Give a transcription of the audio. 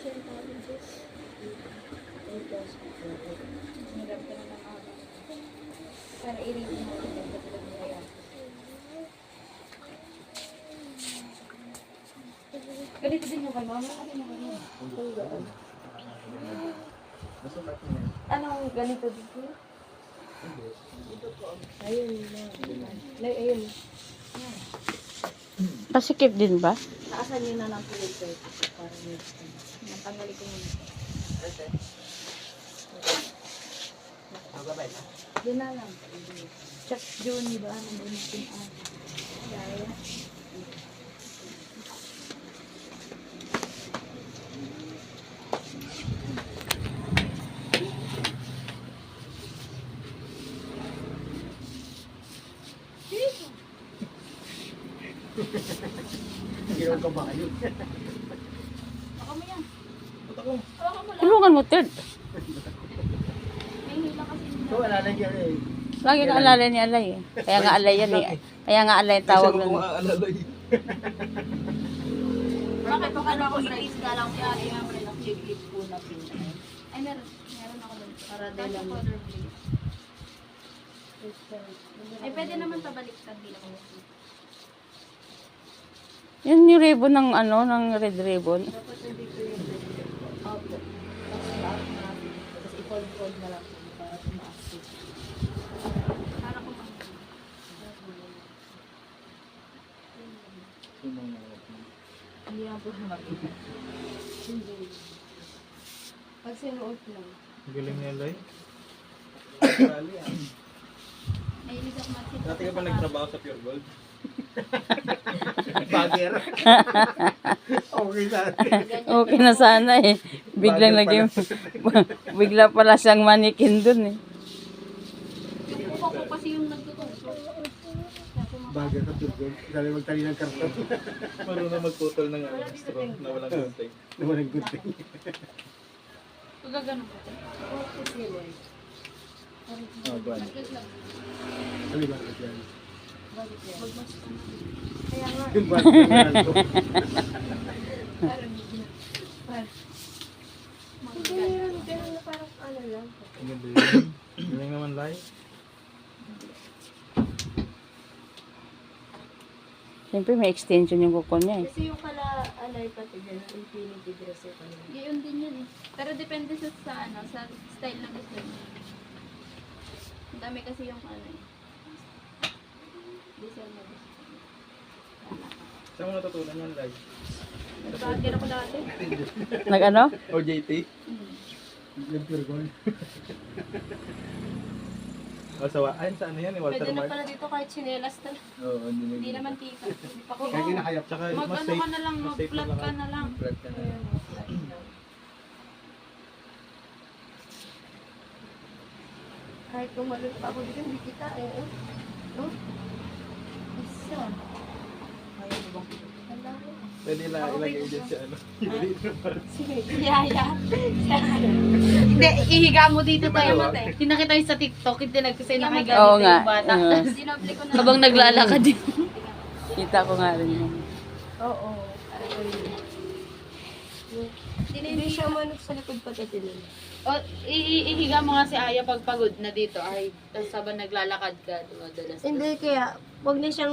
kasi yung tawag sis. Hirap ka na ng araw. Para i-read mo ulit ang pagkakas mo yan. Ganito din yung kay mama. Ano mo ganito? Ano ganito dito? Dito po. Ayun na. Ayun. Pasikip din ba? Naasan nyo na lang po yung pwede para next time. Natanggalin ko muna. Doon na lang. Check June, ba? Nandun natin ang gaya. Ginawa ka ba kayo? Baka mo yan. Ako. Baka mo lang. Tulungan mo, Ted. May hila kasi nila. So, wala na yan eh. Lagi ka alala ni Alay eh. Kaya nga Alay yan eh. Kaya nga Alay tawag nun. Bakit pa ano ako i-please na lang siya? Ay, nga pala chip-chip po na pin. Ay, meron. Meron ako dun. Para dahil lang. Ay, pwede naman pabaliktad din ako. Yan yung ribbon ng ano, ng red ribbon. Dapat hindi ko yung opo. Tapos lahat na. Tapos i-fold-fold na lang para tumaas. Para kung hindi lang po makita. Hindi. Pag sinuot lang. Galing niya, Lay. Ay, ibig ako makita. Dati ka ba nagtrabaho sa Pure Gold? Bagger. Okay na. Okay na sana eh. Biglang naging, bigla pala siyang manikin dun eh. Yung kuko ko kasi yung nagtutusok. Bagger ka turgon. Dali magtali ng karton. Marunong magputol ng straw na walang gunting. Naman ang good thing. Pag gano'n ba? Okay, sila. Oh, buwan. Ano ba ito yan? Magmas ka na. Kaya nga. Yung bagger na lang to. Parang ganun na parang ano lang. Ang ganda yun. Galing naman, Lay. Siyempre may extension yung kuko niya eh. Kasi yung kala alay pati dyan, infinity dress ito. Yun din yun eh. Pero depende sa ano, sa style ng gusto mo. Ang dami kasi yung ano eh. Design na gusto mo. Saan mo natutunan yan, Lay? Nag-bagger ako dati. Nag ano? OJT? Yung turgon. O sawa. Ayun, sa ano yan eh, Walter Pwede na Mark. pala dito kahit chinelas na lang. Oo, Hindi naman tika. Hindi pa ko. Kaya kinakayap. Tsaka Mag mas ano safe. ka na lang, Mas safe mag-flat na ka na lang. Flat ka na lang. Kahit tumalon pa ako dito, hindi kita eh. No? Isa. Ayaw mo bang? Hala. Pwede lang ilagay dyan sa ano. Sige, yaya. Hindi, ihiga mo dito tayo mate. Tinakita yung sa TikTok, hindi nagkasay na kay Oo ganito nga. yung bata. Sinoble ko na. Habang naglalakad din. Kita ko nga rin yun. Oo. Hindi siya manok sa likod pagkatilan. O, ihiga mo nga si Aya pag pagod na dito. Ay, tapos habang naglalakad ka, dumadalas. Hindi, kaya wag na siyang